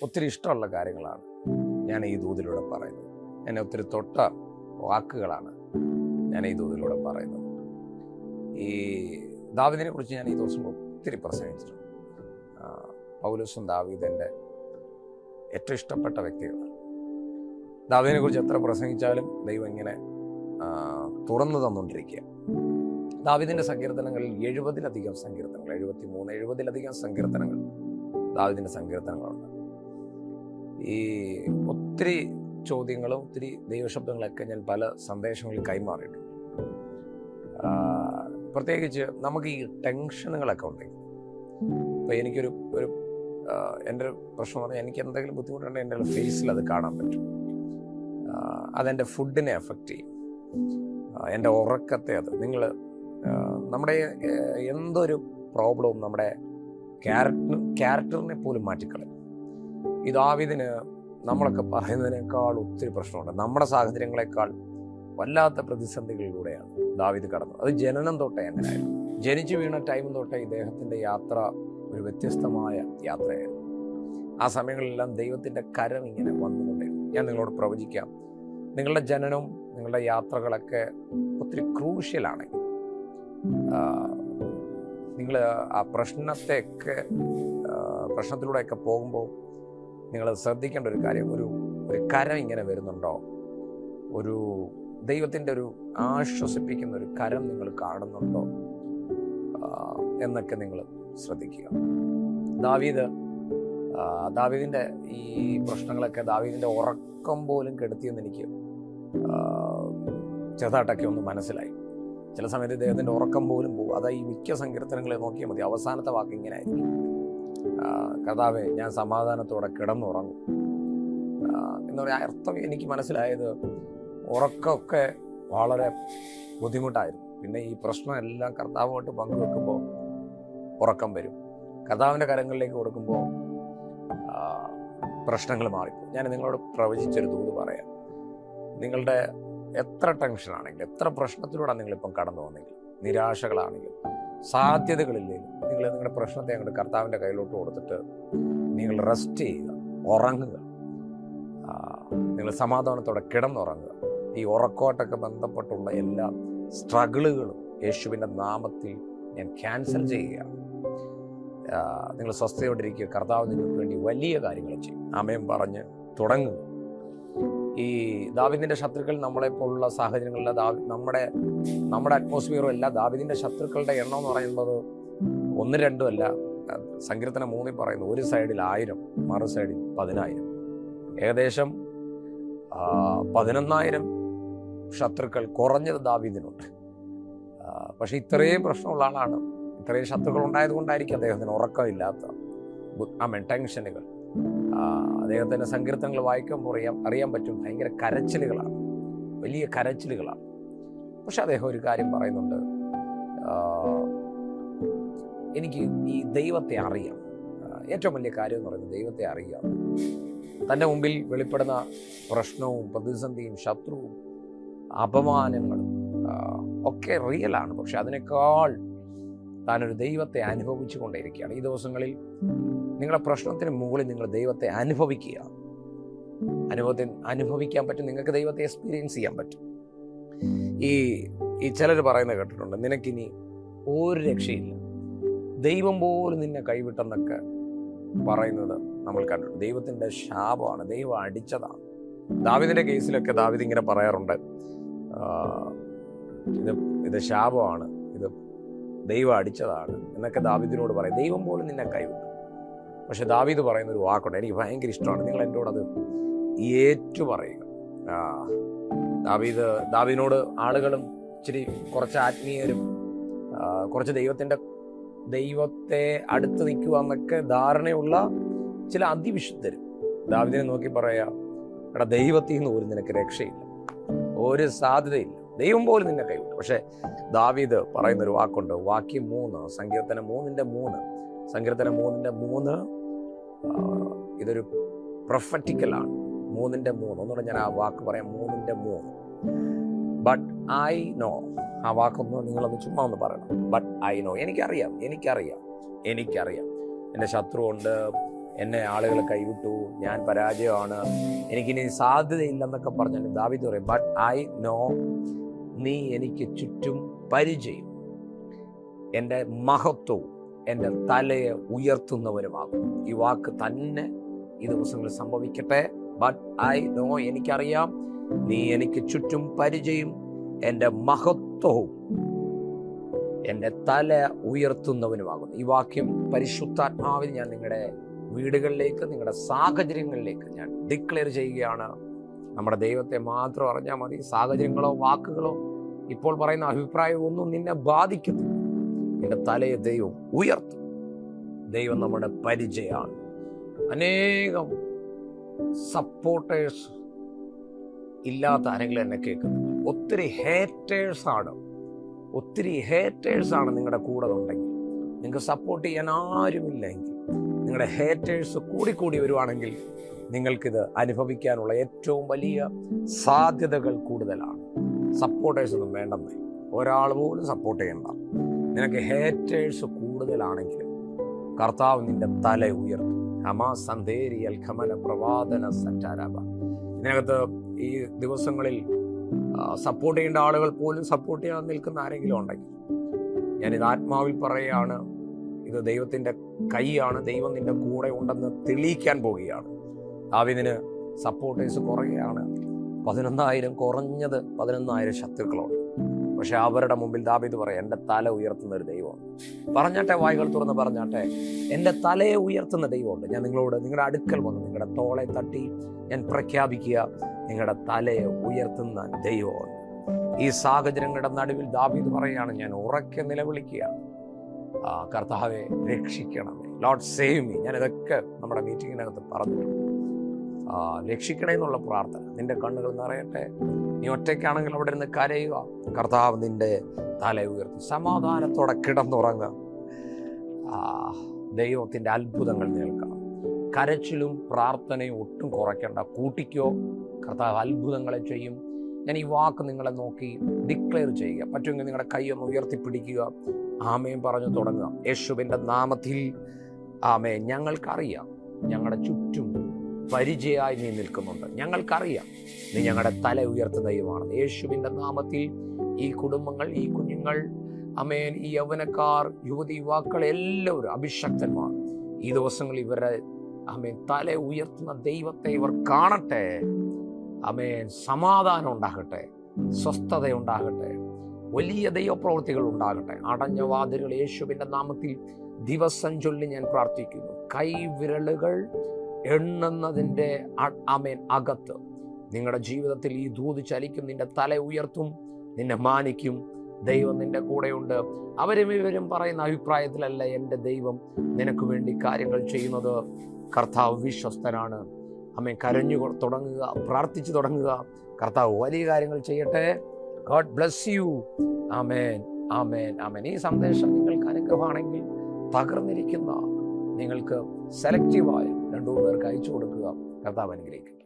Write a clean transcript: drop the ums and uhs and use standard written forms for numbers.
ഒത്തിരി ഇഷ്ടമുള്ള കാര്യങ്ങളാണ് ഞാൻ ഈ ദൂതിലൂടെ പറയുന്നത്. എന്നെ ഒത്തിരി തൊട്ട വാക്കുകളാണ് ഞാൻ ഈ ദൂതിലൂടെ പറയുന്നത്. ഈ ദാവീദിനെ കുറിച്ച് ഞാൻ ഈ ദിവസം ഒത്തിരി പ്രസംഗിച്ചിട്ടുണ്ട്. പൗലോസും ദാവീദ് എൻ്റെ ഏറ്റവും ഇഷ്ടപ്പെട്ട വ്യക്തികളാണ്. ദാവീദിനെ കുറിച്ച് എത്ര പ്രസംഗിച്ചാലും ദൈവം ഇങ്ങനെ തുറന്നു തന്നുകൊണ്ടിരിക്കുക. ദാവീദിൻ്റെ സങ്കീർത്തനങ്ങളിൽ 70-ലധികം സങ്കീർത്തനങ്ങൾ, 70-ലധികം സങ്കീർത്തനങ്ങൾ ദാവീദിൻ്റെ സങ്കീർത്തനങ്ങളുണ്ട്. ഈ ഒത്തിരി ചോദ്യങ്ങളും ഒത്തിരി ദൈവശബ്ദങ്ങളൊക്കെ ഞാൻ പല സന്ദേശങ്ങളിൽ കൈമാറിയിട്ടുണ്ട്. പ്രത്യേകിച്ച് നമുക്ക് ഈ ടെൻഷനുകളൊക്കെ ഉണ്ടെങ്കിൽ, ഇപ്പോൾ എനിക്കൊരു എൻ്റെ ഒരു പ്രശ്നം പറഞ്ഞാൽ എനിക്ക് എന്തെങ്കിലും ബുദ്ധിമുട്ടുണ്ടെങ്കിൽ എൻ്റെ ഫേസിൽ അത് കാണാൻ പറ്റും. അതെൻ്റെ ഫുഡിനെ എഫക്റ്റ് ചെയ്യും, എൻ്റെ ഉറക്കത്തെ. അത് നമ്മുടെ എന്തൊരു പ്രോബ്ലവും നമ്മുടെ ക്യാരക്ടറിനെ പോലും മാറ്റിക്കളയും. ഈ ദാവീദിന് നമ്മളൊക്കെ പറയുന്നതിനേക്കാൾ ഒത്തിരി പ്രശ്നമുണ്ട്. നമ്മുടെ സാഹചര്യങ്ങളെക്കാൾ വല്ലാത്ത പ്രതിസന്ധികളിലൂടെയാണ് ദാവീദ് കടന്നത്. അത് ജനനം തൊട്ടേ അങ്ങനെയായിരുന്നു. ജനിച്ചു വീണ ടൈം തൊട്ടേ ഇദ്ദേഹത്തിൻ്റെ യാത്ര ഒരു വ്യത്യസ്തമായ യാത്രയായിരുന്നു. ആ സമയങ്ങളിലെല്ലാം ദൈവത്തിൻ്റെ കരം ഇങ്ങനെ വന്നുകൊണ്ടിരുന്നു. ഞാൻ നിങ്ങളോട് പ്രവചിക്കാം, നിങ്ങളുടെ ജനനവും നിങ്ങളുടെ യാത്രകളൊക്കെ ഒത്തിരി ക്രൂഷ്യലാണെങ്കിൽ, നിങ്ങൾ ആ പ്രശ്നത്തിലൂടെയൊക്കെ പോകുമ്പോൾ നിങ്ങൾ ശ്രദ്ധിക്കേണ്ട ഒരു കാര്യം, ഒരു കരം ഇങ്ങനെ വരുന്നുണ്ടോ, ഒരു ദൈവത്തിൻ്റെ ഒരു ആശ്വസിപ്പിക്കുന്ന ഒരു കരം നിങ്ങൾ കാണുന്നുണ്ടോ എന്നൊക്കെ നിങ്ങൾ ശ്രദ്ധിക്കുക. ദാവീദിൻ്റെ ഈ പ്രശ്നങ്ങളൊക്കെ ദാവീദിൻ്റെ ഉറക്കം പോലും കെടുത്തിയെന്ന് എനിക്ക് ചെറുതായിട്ടൊക്കെ ഒന്ന് മനസ്സിലായി. ചില സമയത്ത് ഇദ്ദേഹത്തിൻ്റെ ഉറക്കം പോലും പോകും. അതാ ഈ മിക്ക സങ്കീർത്തനങ്ങളെ നോക്കിയാൽ മതി, അവസാനത്തെ വാക്ക് ഇങ്ങനെ ആയിരിക്കും: കർത്താവേ, ഞാൻ സമാധാനത്തോടെ കിടന്നുറങ്ങും എന്നൊരു അർത്ഥം എനിക്ക് മനസ്സിലായത്. ഉറക്കമൊക്കെ വളരെ ബുദ്ധിമുട്ടായിരുന്നു. പിന്നെ ഈ പ്രശ്നം എല്ലാം കർത്താവുമായിട്ട് പങ്കുവെക്കുമ്പോൾ ഉറക്കം വരും. കർത്താവിൻ്റെ കരങ്ങളിലേക്ക് കൊടുക്കുമ്പോൾ പ്രശ്നങ്ങൾ മാറിപ്പോകും. ഞാൻ നിങ്ങളോട് പ്രവചിച്ചൊരു ദൂത് പറയാം. നിങ്ങളുടെ എത്ര ടെൻഷനാണെങ്കിലും, എത്ര പ്രശ്നത്തിലൂടെ നിങ്ങളിപ്പം കടന്നു വന്നെങ്കിലും, നിരാശകളാണെങ്കിലും, സാധ്യതകളില്ലെങ്കിലും, നിങ്ങൾ നിങ്ങളുടെ പ്രശ്നത്തെ അങ്ങോട്ട് കർത്താവിൻ്റെ കയ്യിലോട്ട് കൊടുത്തിട്ട് നിങ്ങൾ റെസ്റ്റ് ചെയ്യുക, ഉറങ്ങുക. നിങ്ങൾ സമാധാനത്തോടെ കിടന്നുറങ്ങുക. ഈ ഉറക്കമായിട്ടൊക്കെ ബന്ധപ്പെട്ടുള്ള എല്ലാ സ്ട്രഗിളുകളും യേശുവിൻ്റെ നാമത്തിൽ ഞാൻ ക്യാൻസൽ ചെയ്യുകയാണ്. നിങ്ങൾ സ്വസ്ഥയോടിരിക്കുക. കർത്താവ് നിങ്ങൾക്ക് വേണ്ടി വലിയ കാര്യങ്ങൾ ചെയ്യും. ആമേൻ പറഞ്ഞ് തുടങ്ങുക. ഈ ദാവീദിൻ്റെ ശത്രുക്കൾ നമ്മളെപ്പോലുള്ള സാഹചര്യങ്ങളിൽ നമ്മുടെ അറ്റ്മോസ്ഫിയറും അല്ല. ദാവീദിൻ്റെ ശത്രുക്കളുടെ എണ്ണം എന്ന് പറയുന്നത് 1-2 അല്ല. സങ്കീർത്തനം 3 പറയുന്നു, ഒരു സൈഡിൽ 1000, മറു സൈഡിൽ 10,000. ഏകദേശം 11,000 ശത്രുക്കൾ കുറഞ്ഞത് ദാവീദിനുണ്ട്. പക്ഷെ ഇത്രയും പ്രശ്നമുള്ള ആളാണ്. ഇത്രയും ശത്രുക്കൾ ഉണ്ടായത് കൊണ്ടായിരിക്കും അദ്ദേഹത്തിന് ഉറക്കമില്ലാത്ത ടെൻഷനുകൾ. അദ്ദേഹത്തിൻ്റെ സങ്കീർത്തനങ്ങൾ വായിക്കുമ്പോൾ അറിയാൻ പറ്റും, ഭയങ്കര കരച്ചിലുകളാണ്, വലിയ കരച്ചിലുകളാണ്. പക്ഷെ അദ്ദേഹം ഒരു കാര്യം പറയുന്നുണ്ട്: എനിക്ക് ഈ ദൈവത്തെ അറിയാം. ഏറ്റവും വലിയ കാര്യം എന്ന് പറയുന്നത് ദൈവത്തെ അറിയാം. തൻ്റെ മുമ്പിൽ വെളിപ്പെടുന്ന പ്രശ്നവും പ്രതിസന്ധിയും ശത്രുവും അപമാനങ്ങളും ഒക്കെ റിയലാണ്. പക്ഷെ അതിനേക്കാൾ താനൊരു ദൈവത്തെ അനുഭവിച്ചു കൊണ്ടേയിരിക്കുകയാണ്. ഈ ദിവസങ്ങളിൽ നിങ്ങളുടെ പ്രശ്നത്തിന് മുകളിൽ നിങ്ങൾ ദൈവത്തെ അനുഭവിക്കുക. അനുഭവിക്കാൻ പറ്റും. നിങ്ങൾക്ക് ദൈവത്തെ എക്സ്പീരിയൻസ് ചെയ്യാൻ പറ്റും. ഈ ചിലർ പറയുന്നത് കേട്ടിട്ടുണ്ട്, നിനക്കിനി ഒരു രക്ഷയില്ല, ദൈവം പോലും നിന്നെ കൈവിട്ടെന്നൊക്കെ പറയുന്നത് നമ്മൾ കണ്ടിട്ടുണ്ട്. ദൈവത്തിൻ്റെ ശാപമാണ്, ദൈവം അടിച്ചതാണ്. ദാവീദിൻ്റെ കേസിലൊക്കെ ദാവീദ് ഇങ്ങനെ പറയാറുണ്ട്, ഇത് ശാപമാണ്, ഇത് ദൈവം അടിച്ചതാണ് എന്നൊക്കെ ദാവീദിനോട് പറയും. ദൈവം പോലും നിന്നെ കൈവിട്ടു. പക്ഷെ ദാവീദ് പറയുന്നൊരു വാക്കുണ്ട്, എനിക്ക് ഭയങ്കര ഇഷ്ടമാണ്. നിങ്ങൾ എന്നോട് അത് ഏറ്റു പറയുക. ദാവീദിനോട് ആളുകളും കുറച്ച് ആത്മീയരും കുറച്ച് ദൈവത്തെ അടുത്ത് നിൽക്കുക എന്നൊക്കെ ധാരണയുള്ള ചില അതിവിശുദ്ധരും ദാവീദിനെ നോക്കി പറയാ, എടാ, ദൈവത്തിൽ നിന്ന് പോലും നിനക്ക് രക്ഷയില്ല, ഒരു സാധ്യതയില്ല, ദൈവം പോലും നിന്നെ കൈവിട്ടു. പക്ഷെ ദാവീദ് പറയുന്നൊരു വാക്കുണ്ട്, വാക്യം 3, സങ്കീർത്തനം 3:3. സങ്കീർത്തനം 3:3 ഇതൊരു പ്രൊഫറ്റിക്കലാണ്. 3:3 ഒന്നുകൂടെ ഞാൻ ആ വാക്ക് പറയാം. 3:3. But I know. ആ വാക്കൊന്ന് നിങ്ങളൊന്ന് ചുമ്മാ ഒന്ന് പറയണം. But I know. എനിക്കറിയാം. എൻ്റെ ശത്രുവുണ്ട്, എന്നെ ആളുകൾ കൈവിട്ടു, ഞാൻ പരാജയമാണ്, എനിക്കിനി സാധ്യതയില്ലെന്നൊക്കെ പറഞ്ഞാൽ ദാവീദ് പറയും, ബട്ട് ഐ നോ, നീ എനിക്ക് ചുറ്റും പരിചയം, എൻ്റെ മഹത്വവും എൻ്റെ തലയെ ഉയർത്തുന്നവരുമാകും. ഈ വാക്ക് തന്നെ ഈ ദിവസങ്ങളിൽ സംഭവിക്കട്ടെ. ബട്ട് ഐ നോ, എനിക്കറിയാം, നീ എനിക്ക് ചുറ്റും പരിചയം, എൻ്റെ മഹത്വവും എൻ്റെ തല ഉയർത്തുന്നവനുമാകുന്നു. ഈ വാക്യം പരിശുദ്ധാത്മാവിൽ ഞാൻ നിങ്ങളുടെ വീടുകളിലേക്ക്, നിങ്ങളുടെ സാഹചര്യങ്ങളിലേക്ക് ഞാൻ ഡിക്ലെയർ ചെയ്യുകയാണ്. നമ്മുടെ ദൈവത്തെ മാത്രം അറിഞ്ഞാൽ മതി. സാഹചര്യങ്ങളോ വാക്കുകളോ ഇപ്പോൾ പറയുന്ന അഭിപ്രായമോ ഒന്നും നിന്നെ ബാധിക്കുന്നു. നിന്റെ തലയെ ദൈവം ഉയർത്തും. ദൈവം നമ്മുടെ പരിചയമാണ്. അനേകം സപ്പോർട്ടേഴ്സ് ഇല്ലാത്ത ആരെങ്കിലും എന്നെ കേൾക്കുന്നു. ഒത്തിരി ഹേറ്റേഴ്സാണ് നിങ്ങളുടെ കൂടെ ഉണ്ടെങ്കിൽ, നിങ്ങൾക്ക് സപ്പോർട്ട് ചെയ്യാൻ ആരുമില്ലെങ്കിൽ, നിങ്ങളുടെ ഹേറ്റേഴ്സ് കൂടി വരുവാണെങ്കിൽ നിങ്ങൾക്കിത് അനുഭവിക്കാനുള്ള ഏറ്റവും വലിയ സാധ്യതകൾ കൂടുതലാണ്. സപ്പോർട്ടേഴ്സ് ഒന്നും വേണ്ടെന്നേ, ഒരാൾ പോലും സപ്പോർട്ട് ചെയ്യണ്ട. നിനക്ക് ഹേറ്റേഴ്സ് കൂടുതലാണെങ്കിലും കർത്താവ് നിന്റെ തല ഉയർത്തും. ഹമാസന്ധേരിയൽ ഖമന പ്രവാദന സറ്റാരാബ. ഇതിനകത്ത് ഈ ദിവസങ്ങളിൽ സപ്പോർട്ട് ചെയ്യേണ്ട ആളുകൾ പോലും സപ്പോർട്ട് ചെയ്യാൻ നിൽക്കുന്ന ആരെങ്കിലും ഉണ്ടെങ്കിൽ ഞാനിത് ആത്മാവിൽ പറയുകയാണ്. ഇത് ദൈവത്തിൻ്റെ കൈയാണ്. ദൈവം നിന്റെ കൂടെ ഉണ്ടെന്ന് തെളിയിക്കാൻ പോവുകയാണ്. ദാവീദിന് സപ്പോർട്ടേഴ്സ് കുറയുകയാണ്. 11,000 കുറഞ്ഞത് 11,000 ശത്രുക്കളുണ്ട്. പക്ഷെ അവരുടെ മുമ്പിൽ ദാവീദ് പറയാം, എൻ്റെ തല ഉയർത്തുന്ന ഒരു ദൈവമുണ്ട്. പറഞ്ഞാട്ടെ, വായികൾ തുറന്ന് പറഞ്ഞാട്ടെ, എൻ്റെ തലയെ ഉയർത്തുന്ന ദൈവമുണ്ട്. ഞാൻ നിങ്ങളോട് നിങ്ങളുടെ അടുക്കൽ വന്ന് നിങ്ങളുടെ തോളെ തട്ടി ഞാൻ പ്രഖ്യാപിക്കുക, നിങ്ങളുടെ തലയെ ഉയർത്തുന്ന ദൈവമുണ്ട്. ഈ സാഹചര്യങ്ങളുടെ നടുവിൽ ദാവീദ് പറയുകയാണ്, ഞാൻ ഉറക്കെ നിലവിളിക്കുകയാണ്, കർത്താവെ രക്ഷിക്കണമേ, ലോർഡ് സേവ് മീ. ഞാനിതൊക്കെ നമ്മുടെ മീറ്റിങ്ങിനകത്ത് പറഞ്ഞിട്ടുണ്ട്. രക്ഷിക്കണേ എന്നുള്ള പ്രാർത്ഥന. നിന്റെ കണ്ണുകൾ നിറയട്ടെ. നീ ഒറ്റയ്ക്കാണെങ്കിൽ അവിടെ നിന്ന് കരയുക. കർത്താവ് നിന്റെ തല ഉയർത്തി സമാധാനത്തോടെ കിടന്നുറങ്ങുക. ദൈവത്തിൻ്റെ അത്ഭുതങ്ങൾ നിൽക്കണം. കരച്ചിലും പ്രാർത്ഥനയും ഒട്ടും കുറയ്ക്കേണ്ട, കൂട്ടിക്കോ. കർത്താവ് അത്ഭുതങ്ങളെ ചെയ്യും. ഞാൻ ഈ വാക്ക് നിങ്ങളെ നോക്കി ഡിക്ലെയർ ചെയ്യുക. പറ്റുമെങ്കിൽ നിങ്ങളുടെ കൈയൊന്ന് ഉയർത്തിപ്പിടിക്കുക. ആമേൻ പറഞ്ഞു തുടങ്ങുക. യേശുവിൻ്റെ നാമത്തിൽ ആമേൻ. ഞങ്ങൾക്കറിയാം ഞങ്ങളുടെ ചുറ്റും പരിചയമായി നീ നിൽക്കുന്നുണ്ട്. ഞങ്ങൾക്കറിയാം നീ ഞങ്ങളുടെ തല ഉയർത്തുന്ന ദൈവമാണെന്ന്. യേശുവിൻ്റെ നാമത്തിൽ ഈ കുടുംബങ്ങൾ, ഈ കുഞ്ഞുങ്ങൾ, ആമേൻ, ഈ യൗവനക്കാർ, യുവതി യുവാക്കൾ എല്ലാവരും അഭിഷക്തന്മാർ ഈ ദിവസങ്ങളിൽ ഇവരെ ആമേൻ തല ഉയർത്തുന്ന ദൈവത്തെ ഇവർ കാണട്ടെ. ആമേൻ. സമാധാനം ഉണ്ടാകട്ടെ, സ്വസ്ഥത ഉണ്ടാകട്ടെ, വലിയ ദൈവപ്രവൃത്തികൾ ഉണ്ടാകട്ടെ. അടഞ്ഞ വാതിലുകൾ യേശുവിൻ്റെ നാമത്തിൽ ദിവസം ചൊല്ലി ഞാൻ പ്രാർത്ഥിക്കുന്നു. കൈവിരലുകൾ എണ്ണുന്നതിൻ്റെ ആമേൻ അകത്ത് നിങ്ങളുടെ ജീവിതത്തിൽ ഈ ദൂത് ചലിക്കും. നിന്റെ തല ഉയർത്തും, നിന്നെ മാനിക്കും. ദൈവം നിന്റെ കൂടെയുണ്ട്. അവരും ഇവരും പറയുന്ന അഭിപ്രായത്തിലല്ല എൻ്റെ ദൈവം നിനക്ക് വേണ്ടി കാര്യങ്ങൾ ചെയ്യുന്നത്. കർത്താവ് വിശ്വസ്തനാണ്. ആമേൻ. കരഞ്ഞു തുടങ്ങുക, പ്രാർത്ഥിച്ചു തുടങ്ങുക. കർത്താവ് വലിയ കാര്യങ്ങൾ ചെയ്യട്ടെ. God bless you. Amen, amen, amen. ഈ സന്ദേശം നിങ്ങൾക്ക് അനുഗ്രഹമാണെങ്കിൽ തകർന്നിരിക്കുന്ന നിങ്ങൾക്ക് സെലക്റ്റീവായ 2 പേർക്ക് അയച്ചു കൊടുക്കുക. കർത്താവ് അനുഗ്രഹിക്കട്ടെ.